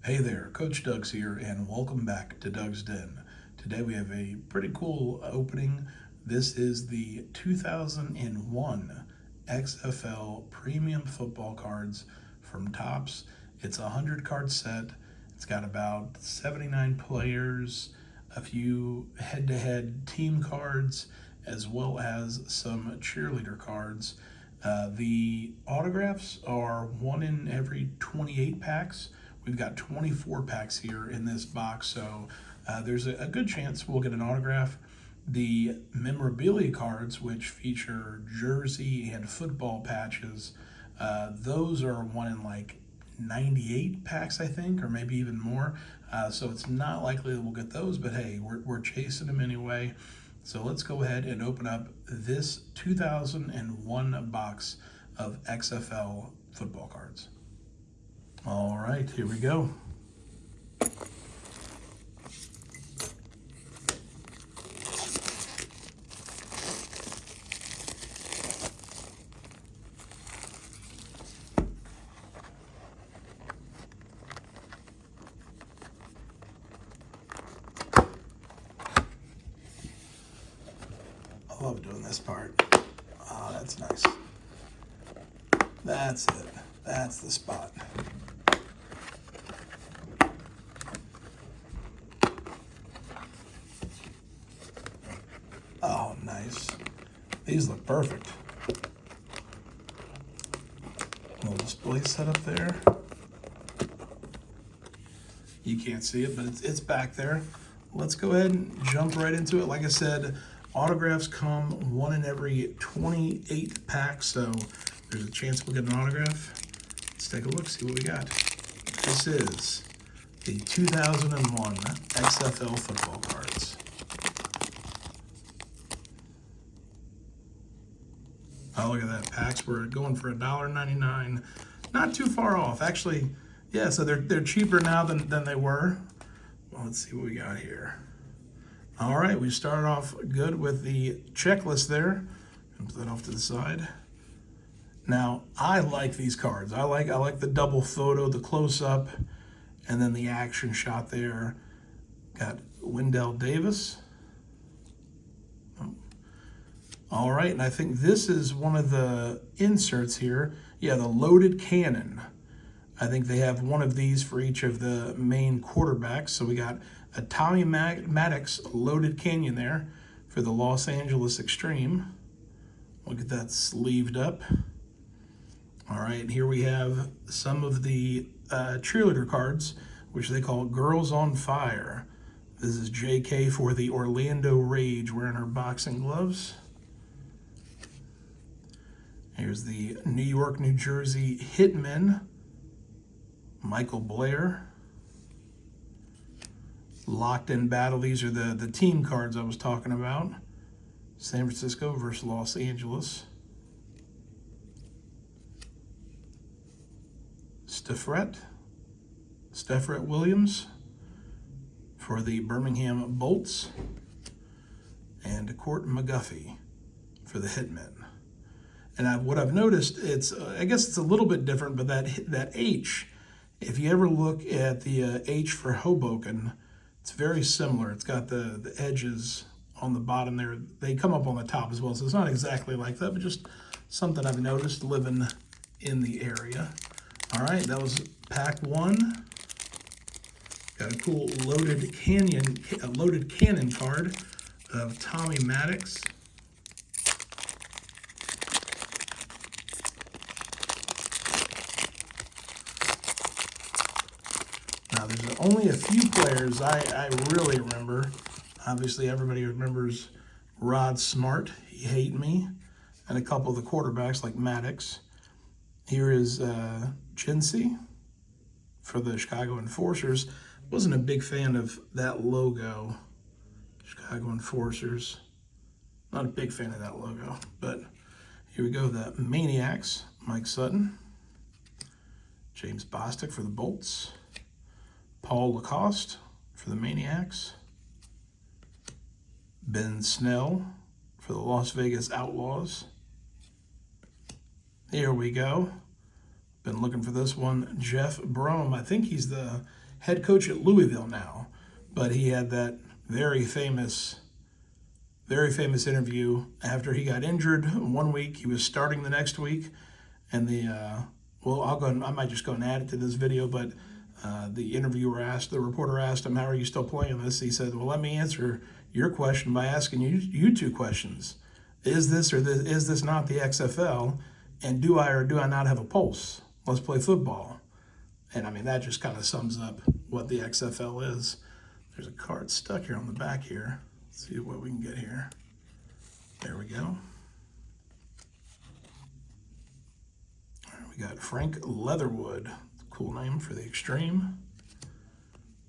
Hey there, Coach Doug's here, and welcome back to Doug's Den. Today we have a pretty cool opening. This is the 2001 XFL Premium Football Cards from Topps. It's a 100 card set. It's got about 79 players, a few head-to-head team cards, as well as some cheerleader cards. The autographs are one in every 28 packs. We've got 24 packs here in this box, so there's a good chance we'll get an autograph. The memorabilia cards, which feature jersey and football patches, those are one in like 98 packs, I think, or maybe even more. So it's not likely that we'll get those, but hey, we're chasing them anyway. So let's go ahead and open up this 2001 box of XFL football cards. All right, here we go. I love doing this part. Oh, that's nice. That's it. That's the spot. Oh, nice. These look perfect. Little display set up there. You can't see it, but it's back there. Let's go ahead and jump right into it. Like I said, autographs come one in every 28 packs, so there's a chance we'll get an autograph. Let's take a look, see what we got. This is the 2001 XFL football cards. Oh, look at that. Packs were going for $1.99. Not too far off. Actually, yeah, so they're cheaper now than they were. Well, let's see what we got here. All right, we started off good with the checklist there. Put that off to the side. Now, I like these cards. I like the double photo, the close-up, and then the action shot there. Got Wendell Davis. All right, and I think this is one of the inserts here. Yeah, the loaded cannon. I think they have one of these for each of the main quarterbacks. So we got a Tommy Maddox loaded cannon there for the Los Angeles Extreme. We'll get that sleeved up. All right, here we have some of the cheerleader cards, which they call Girls on Fire. This is JK for the Orlando Rage wearing her boxing gloves. Here's the New York, New Jersey Hitmen, Michael Blair. Locked in Battle, these are the team cards I was talking about. San Francisco versus Los Angeles. Steffret Williams for the Birmingham Bolts. And Court McGuffey for the Hitmen. And what I've noticed, I guess it's a little bit different, but that H, if you ever look at the H for Hoboken, it's very similar. It's got the edges on the bottom there. They come up on the top as well, so it's not exactly like that, but just something I've noticed living in the area. All right, that was pack one. Got a cool loaded cannon card of Tommy Maddox. Now, there's only a few players I really remember. Obviously, everybody remembers Rod Smart, He Hate Me, and a couple of the quarterbacks like Maddox. Here is Jinsey for the Chicago Enforcers. Wasn't a big fan of that logo, Chicago Enforcers. Not a big fan of that logo, but here we go. The Maniacs, Mike Sutton. James Bostic for the Bolts. Paul Lacoste for the Maniacs. Ben Snell for the Las Vegas Outlaws. Here we go. Been looking for this one. Jeff Brom. I think he's the head coach at Louisville now, but he had that very famous interview after he got injured 1 week. He was starting the next week, and I might just go and add it to this video, but the reporter asked him, "How are you still playing this?" He said, "Well, let me answer your question by asking you two questions. Is this not the XFL? And do I or do I not have a pulse? Let's play football." And I mean, that just kind of sums up what the XFL is. There's a card stuck here on the back here. Let's see what we can get here. There we go. All right, we got Frank Leatherwood, cool name for the Extreme,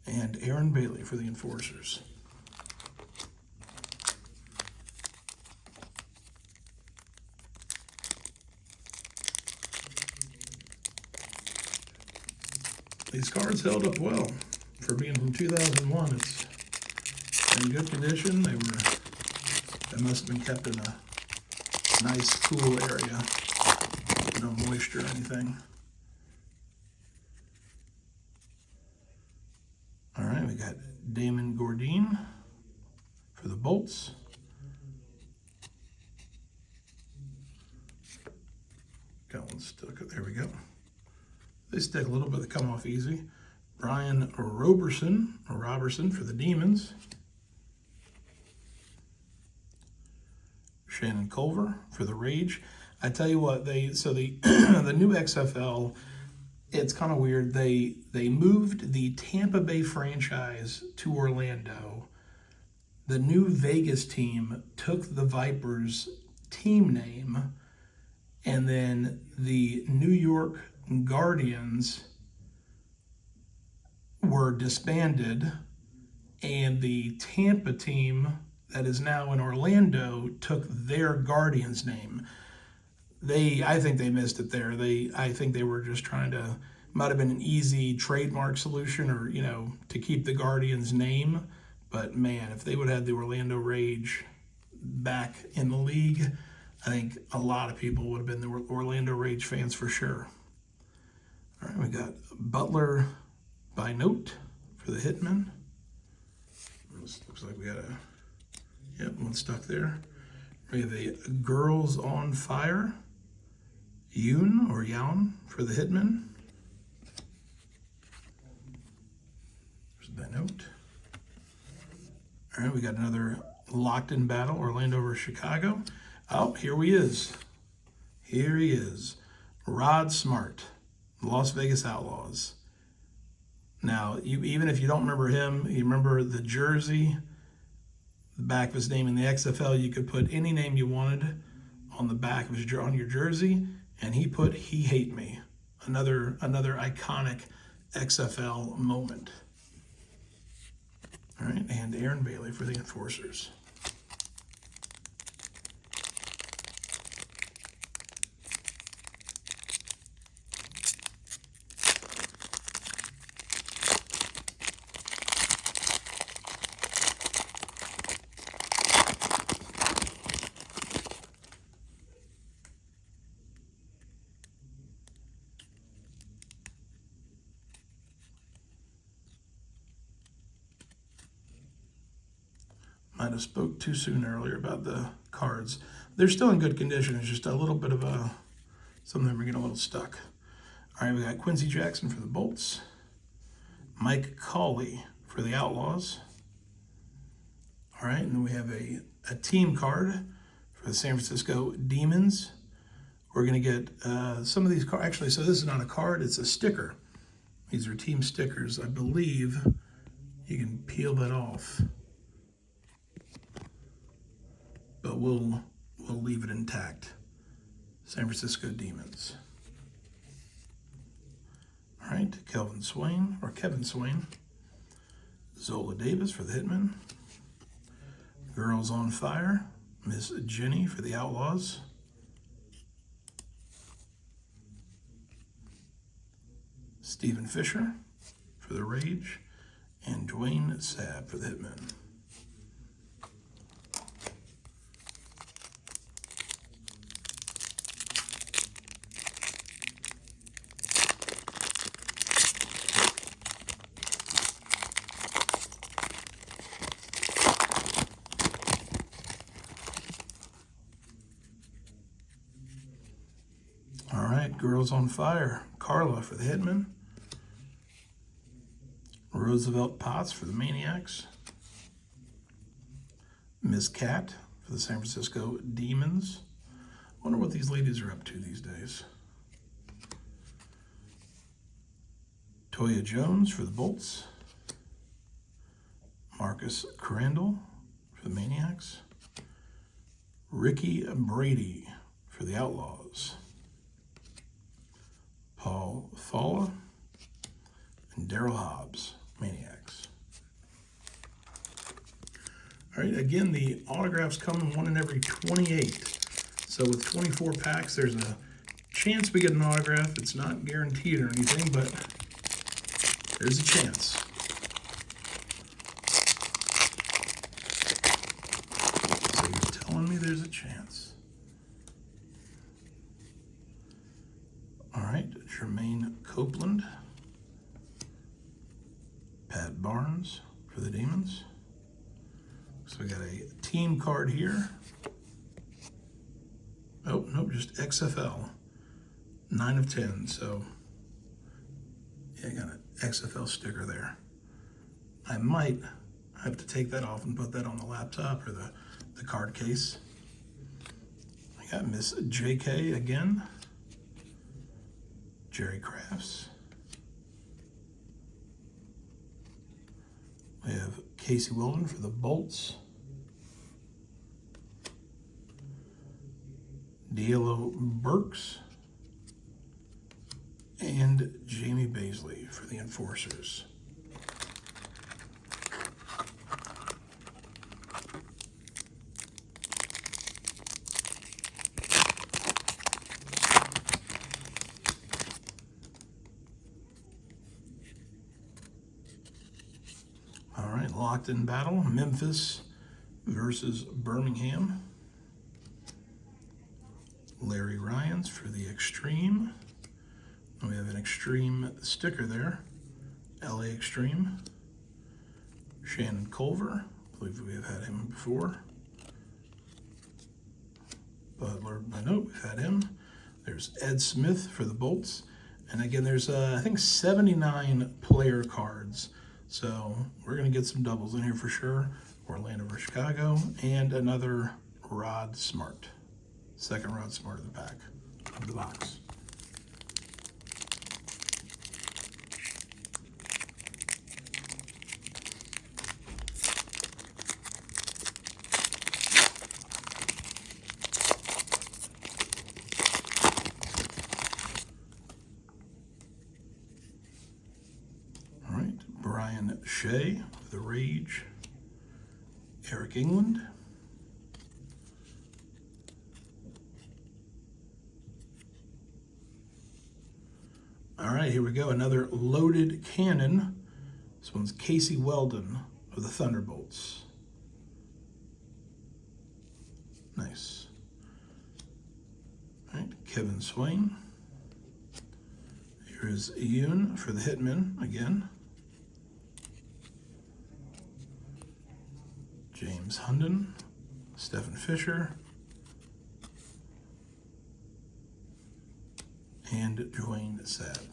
and Aaron Bailey for the Enforcers. These cards held up well for being from 2001. It's in good condition. They must have been kept in a nice, cool area. No moisture or anything. All right, we got Damon Gordine for the Bolts. Got one stuck. There we go. They stick a little bit, they come off easy. Brian Roberson for the Demons. Shannon Culver for the Rage. I tell you what, the new XFL, it's kind of weird. They moved the Tampa Bay franchise to Orlando. The new Vegas team took the Vipers team name, and then the New York Guardians were disbanded, and the Tampa team that is now in Orlando took their Guardians name. I think they missed it there. I think they were just trying to, might have been an easy trademark solution, or to keep the Guardians name. But man, if they would have had the Orlando Rage back in the league, I think a lot of people would have been the Orlando Rage fans for sure. All right, we got Butler by Note for the Hitmen. This looks like we got one stuck there. We have a Girls on Fire, Youn for the Hitmen. There's by Note. All right, we got another Locked in Battle, Orlando versus Chicago. Oh, here he is. Here he is. Rod Smart, Las Vegas Outlaws. Now, even if you don't remember him, you remember the jersey, the back of his name in the XFL, you could put any name you wanted on the back of on your jersey, and he put "He Hate Me." Another iconic XFL moment. All right, and Aaron Bailey for the Enforcers. Might have spoke too soon earlier about the cards. They're still in good condition. It's just a little bit of some of them are getting a little stuck. All right, we got Quincy Jackson for the Bolts. Mike Cawley for the Outlaws. All right, and then we have a team card for the San Francisco Demons. We're going to get some of these cards. Actually, so this is not a card, it's a sticker. These are team stickers. I believe you can peel that off, but we'll leave it intact. San Francisco Demons. All right, Kevin Swain. Zola Davis for the Hitmen. Girls on Fire, Miss Jenny for the Outlaws. Stephen Fisher for the Rage, and Dwayne Sabb for the Hitmen. Girls on Fire, Carla for the Hitmen. Roosevelt Potts for the Maniacs. Miss Cat for the San Francisco Demons. Wonder what these ladies are up to these days. Toya Jones for the Bolts. Marcus Crandall for the Maniacs. Ricky Brady for the Outlaws. Paul Falla and Daryl Hobbs, Maniacs. All right, again, the autographs come in 1 in every 28. So with 24 packs, there's a chance we get an autograph. It's not guaranteed or anything, but there's a chance. So you're telling me there's a chance. All right, Jermaine Copeland. Pat Barnes for the Demons. So we got a team card here. Oh, nope, just XFL. 9 of 10, so yeah, I got an XFL sticker there. I might have to take that off and put that on the laptop or the card case. I got Miss JK again. Jerry Crafts. We have Casey Weldon for the Bolts. D'Lo Burks. And Jamie Baisley for the Enforcers. All right, locked in battle, Memphis versus Birmingham. Larry Ryans for the Extreme. We have an Extreme sticker there. LA Extreme. Shannon Culver. I believe we have had him before. Butler, I know we've had him. There's Ed Smith for the Bolts. And again, there's, I think, 79 player cards. So we're going to get some doubles in here for sure. Orlando versus Chicago. And another Rod Smart. Second Rod Smart of the pack, of the box. All right, Brian Shea for the Rage. Eric England. All right, here we go. Another loaded cannon. This one's Casey Weldon of the Thunderbolts. Nice. All right, Kevin Swain. Here's Yoon for the Hitmen again. James Hunden, Stephen Fisher, and Dwayne Sapp.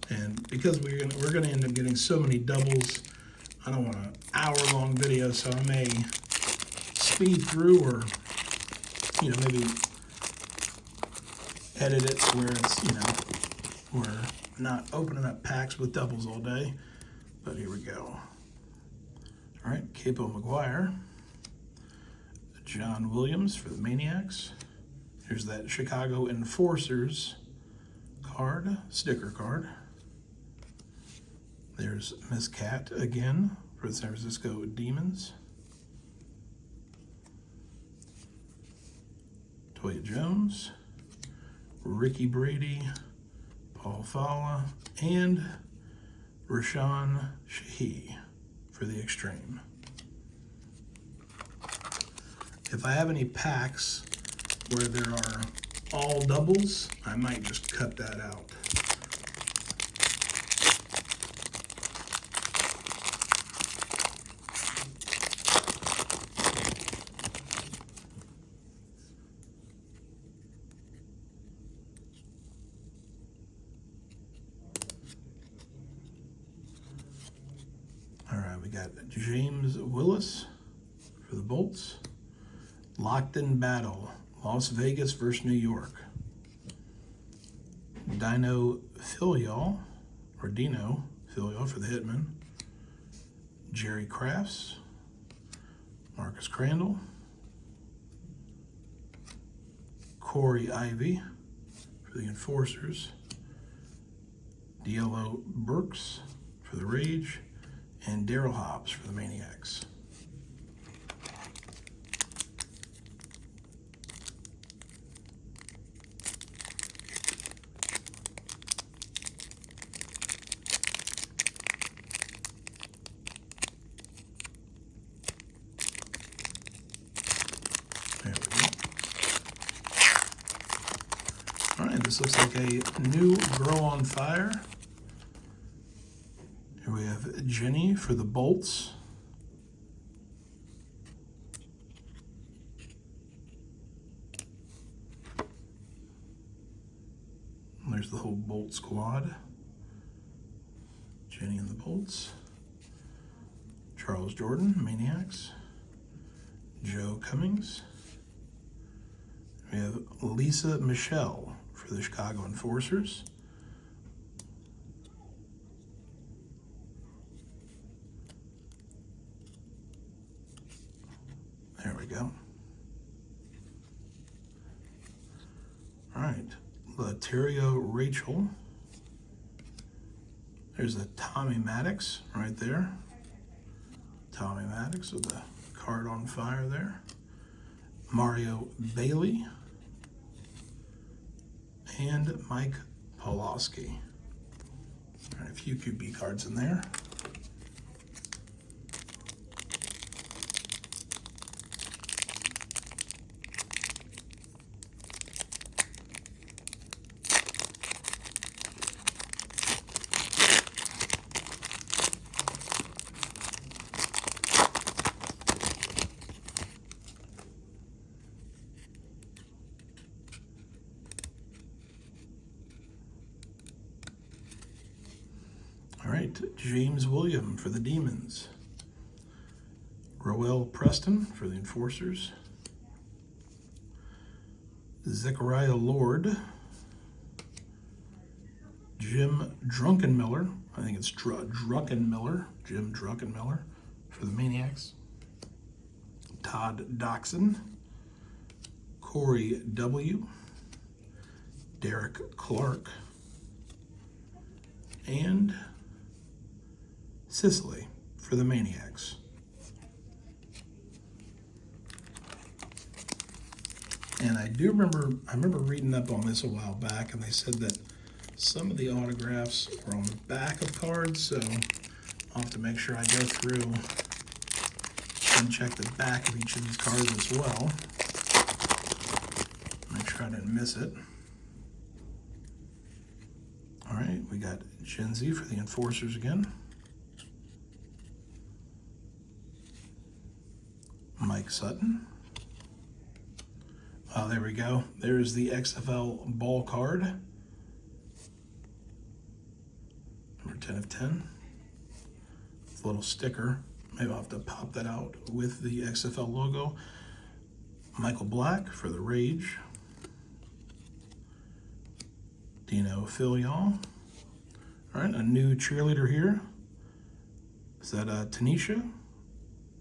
And because we're gonna end up getting so many doubles, I don't want an hour-long video, so I may speed through or, you know, maybe edit it to where it's, you know, we're not opening up packs with doubles all day. But here we go. All right, Capo McGuire. John Williams for the Maniacs. Here's that Chicago Enforcers card, sticker card. There's Miss Cat again for the San Francisco Demons. Toya Jones, Ricky Brady, Paul Falla, and Rashawn Shahi for the Extreme. If I have any packs where there are all doubles, I might just cut that out. got James Willis for the Bolts. Locked in Battle, Las Vegas versus New York. Dino Filial for the Hitmen. Jerry Crafts. Marcus Crandall. Corey Ivy for the Enforcers. D'Lo Burks for the Rage. And Daryl Hobbs for the Maniacs. There we go. All right, this looks like a new Girl on Fire. Here we have Jenny for the Bolts. There's the whole Bolt squad. Jenny and the Bolts. Charles Jordan, Maniacs. Joe Cummings. We have Lisa Michelle for the Chicago Enforcers. There we go. All right, Laterio Rachel. There's a Tommy Maddox right there. Tommy Maddox with the card on fire there. Mario Bailey. And Mike Pawlowski. All right, a few QB cards in there. All right, James William for the Demons. Roel Preston for the Enforcers. Zechariah Lord. Jim Druckenmiller, I think it's Druckenmiller, Jim Druckenmiller for the Maniacs. Todd Doxson. Corey W. Derek Clark. And Sicily for the Maniacs. And I remember reading up on this a while back, and they said that some of the autographs were on the back of cards, so I'll have to make sure I go through and check the back of each of these cards as well. Make sure I didn't miss it. All right, we got Gen Z for the Enforcers again. Mike Sutton. Oh, there we go. There's the XFL ball card. Number 10 of 10. It's a little sticker. Maybe I'll have to pop that out with the XFL logo. Michael Black for the Rage. Dino Filial. All right, a new cheerleader here. Is that Tanisha?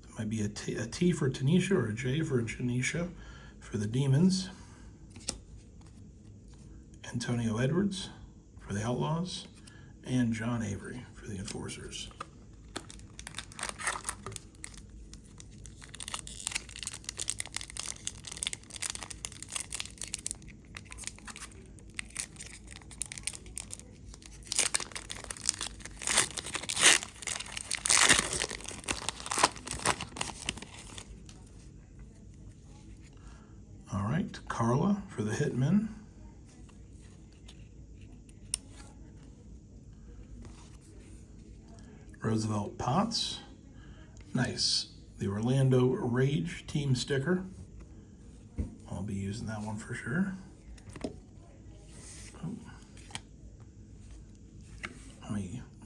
It might be a T for Tanisha or a J for Janisha for the Demons. Antonio Edwards for the Outlaws. And John Avery for the Enforcers. All right, Carla for the Hitmen. Roosevelt Potts. Nice. The Orlando Rage team sticker. I'll be using that one for sure.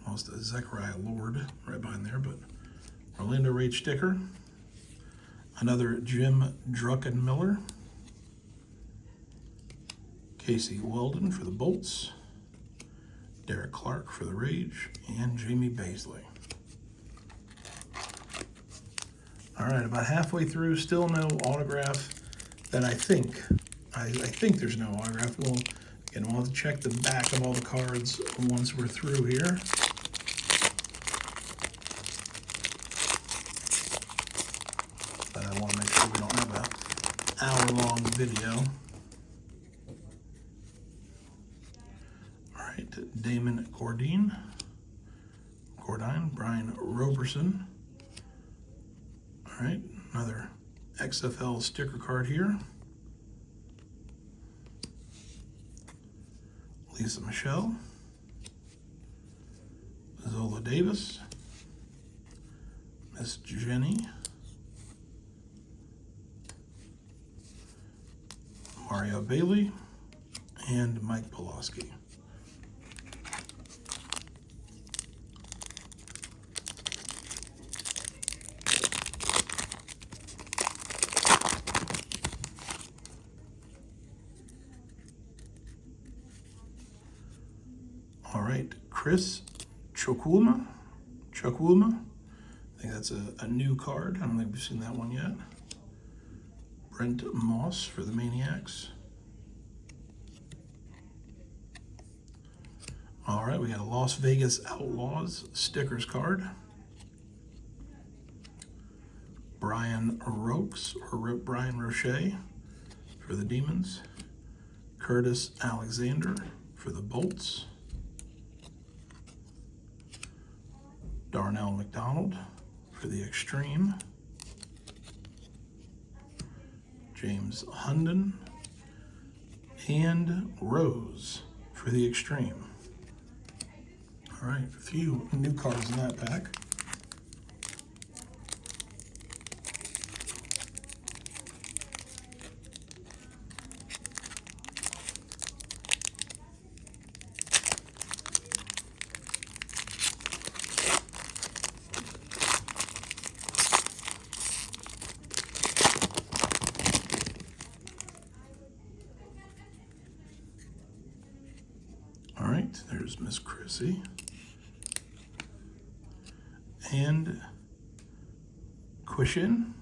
Lost a Zechariah Lord right behind there, but Orlando Rage sticker. Another Jim Druckenmiller. Casey Weldon for the Bolts. Derek Clark for the Rage. And Jamie Baisley. All right, about halfway through, still no autograph that I think. I think there's no autograph. We'll have to check the back of all the cards once we're through here. But I want to make sure we don't have an hour-long video. All right, Damon Gordine, Brian Roberson. All right, another XFL sticker card here. Lisa Michelle, Zola Davis, Miss Jenny, Mario Bailey, and Mike Pulaski. All right, Chris Chukwuma. I think that's a new card. I don't think we've seen that one yet. Brent Moss for the Maniacs. All right, we got a Las Vegas Outlaws stickers card. Brian Roche for the Demons. Curtis Alexander for the Bolts. Darnell McDonald for the Extreme. James Hunden and Rose for the Extreme. All right, a few new cards in that pack. All right, there's Miss Chrissy. And Kaishan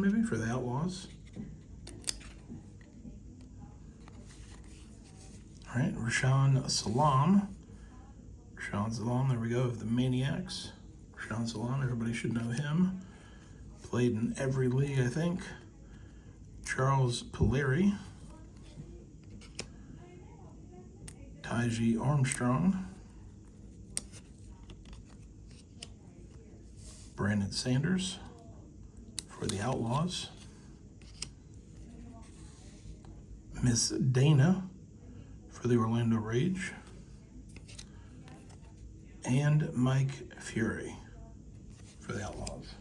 maybe for the Outlaws. All right, Rashawn Salam, there we go, of the Maniacs. Rashawn Salam, everybody should know him. Played in every league, I think. Charles Pilleri. Taiji Armstrong. Brandon Sanders for the Outlaws. Miss Dana for the Orlando Rage. And Mike Fury for the Outlaws.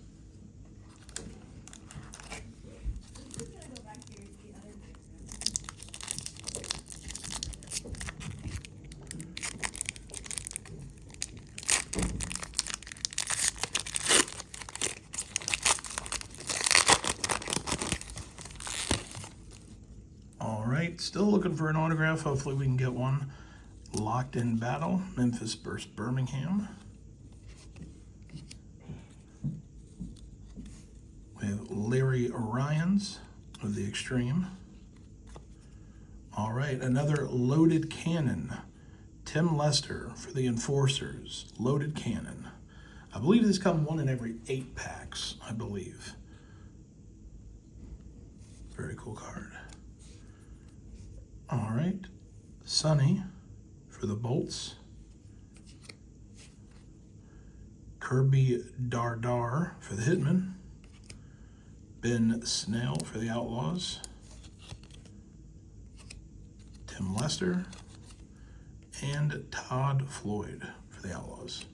All right, still looking for an autograph. Hopefully we can get one. Locked in Battle, Memphis versus Birmingham. We have Larry Ryans of the Extreme. All right, another Loaded Cannon. Tim Lester for the Enforcers. Loaded Cannon. I believe these come one in every 8 packs, I believe. Very cool card. All right, Sonny for the Bolts. Kirby Dardar for the Hitmen. Ben Snell for the Outlaws. Tim Lester. And Todd Floyd for the Outlaws.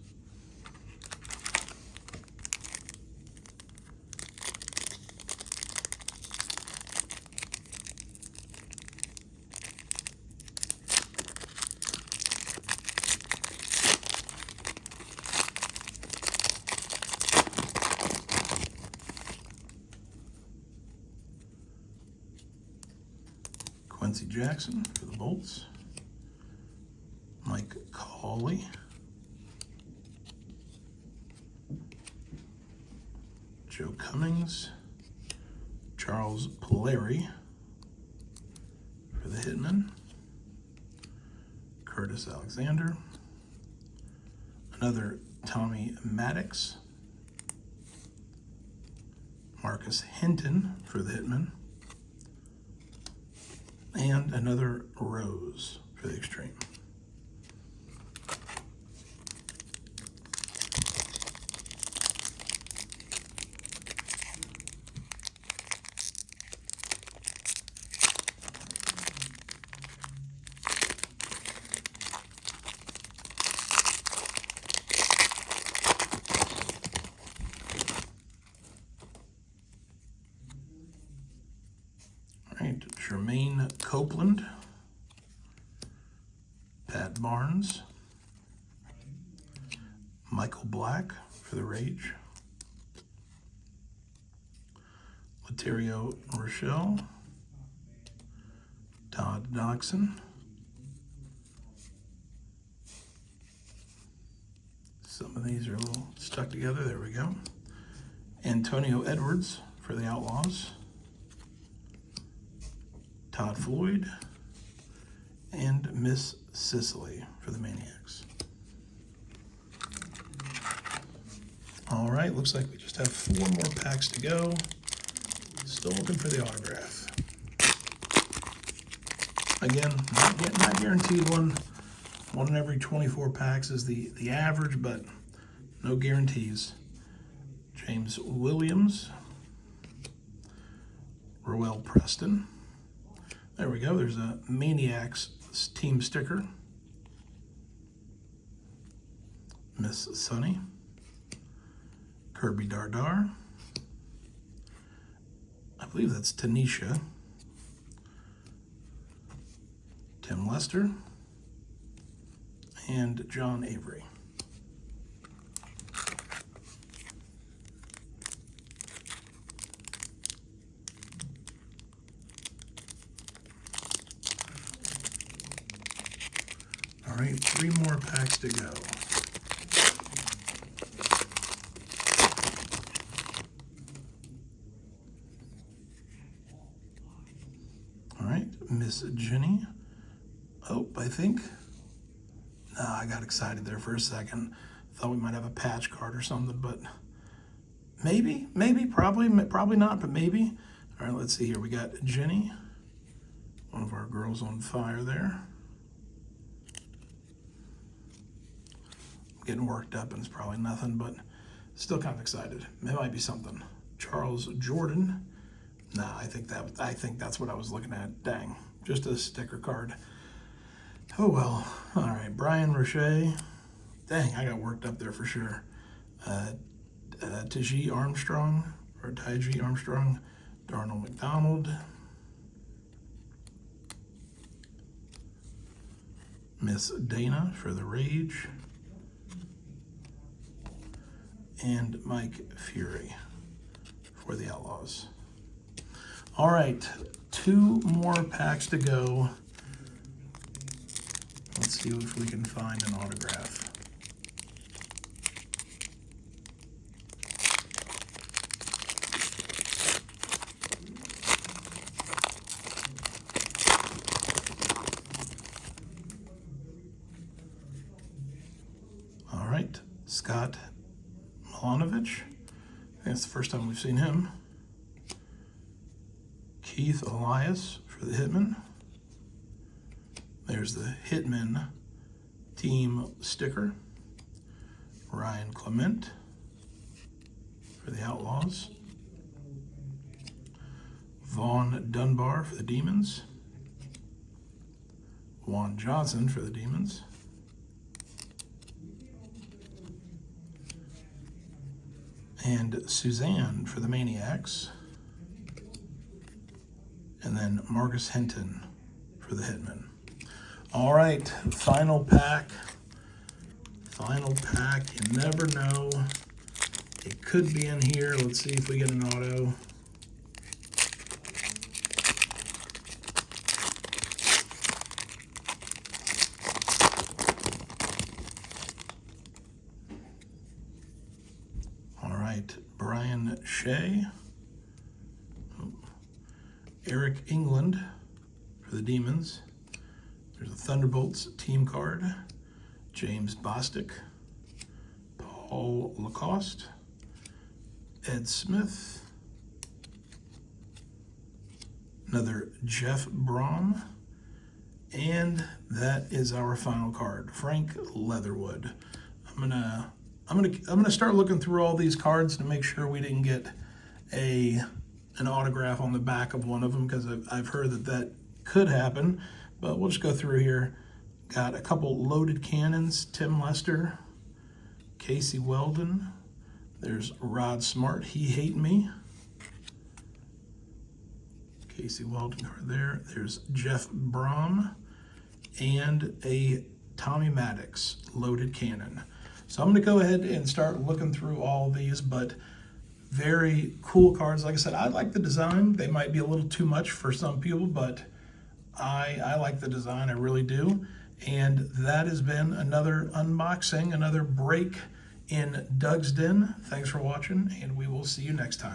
Quincy Jackson for the Bolts. Mike Cawley. Joe Cummings. Charles Polari for the Hitmen. Curtis Alexander. Another Tommy Maddox. Marcus Hinton for the Hitmen. And another Rose for the Extreme. All right, Jermaine Copeland, Pat Barnes, Michael Black for the Rage, Laterio Rochelle, Todd Doxson, some of these are a little stuck together, there we go, Antonio Edwards for the Outlaws, Todd Floyd, and Miss Sicily for the Maniacs. All right, looks like we just have 4 more packs to go. Still looking for the autograph. Again, not guaranteed one. 1 in every 24 packs is the average, but no guarantees. James Williams, Roel Preston. There we go, there's a Maniacs team sticker. Miss Sunny. Kirby Dardar. I believe that's Tanisha. Tim Lester. And John Avery. All right, 3 more packs to go. All right, Miss Jenny. Oh, I think. I got excited there for a second. Thought we might have a patch card or something, but maybe, probably not, but maybe. All right, let's see here. We got Jenny, one of our girls on fire there. Getting worked up, and it's probably nothing, but still kind of excited. It might be something. Charles Jordan. Nah, I think that's what I was looking at. Dang, just a sticker card. Oh well. All right, Brian Roche. Dang, I got worked up there for sure. Taji Armstrong, Darnell McDonald, Miss Dana for the Rage, and Mike Fury for the Outlaws. All right, 2 more packs to go. Let's see if we can find an autograph. All right, Scott Milanovich. I think it's the first time we've seen him. Keith Elias for the Hitmen. There's the Hitmen team sticker. Ryan Clement for the Outlaws. Vaughn Dunbar for the Demons. Juan Johnson for the Demons. And Suzanne for the Maniacs. And then Marcus Hinton for the Hitmen. All right, final pack. Final pack, you never know. It could be in here. Let's see if we get an auto. Shea. Eric England for the Demons. There's a Thunderbolts team card. James Bostic. Paul Lacoste. Ed Smith. Another Jeff Brom. And that is our final card, Frank Leatherwood. I'm gonna start looking through all these cards to make sure we didn't get an autograph on the back of one of them, because I've heard that could happen. But we'll just go through here. Got a couple loaded cannons: Tim Lester, Casey Weldon. There's Rod Smart. He Hate Me. Casey Weldon over there. There's Jeff Brom and a Tommy Maddox loaded cannon. So I'm going to go ahead and start looking through all of these, but very cool cards. Like I said, I like the design. They might be a little too much for some people, but I like the design. I really do. And that has been another unboxing, another break in Doug's Den. Thanks for watching, and we will see you next time.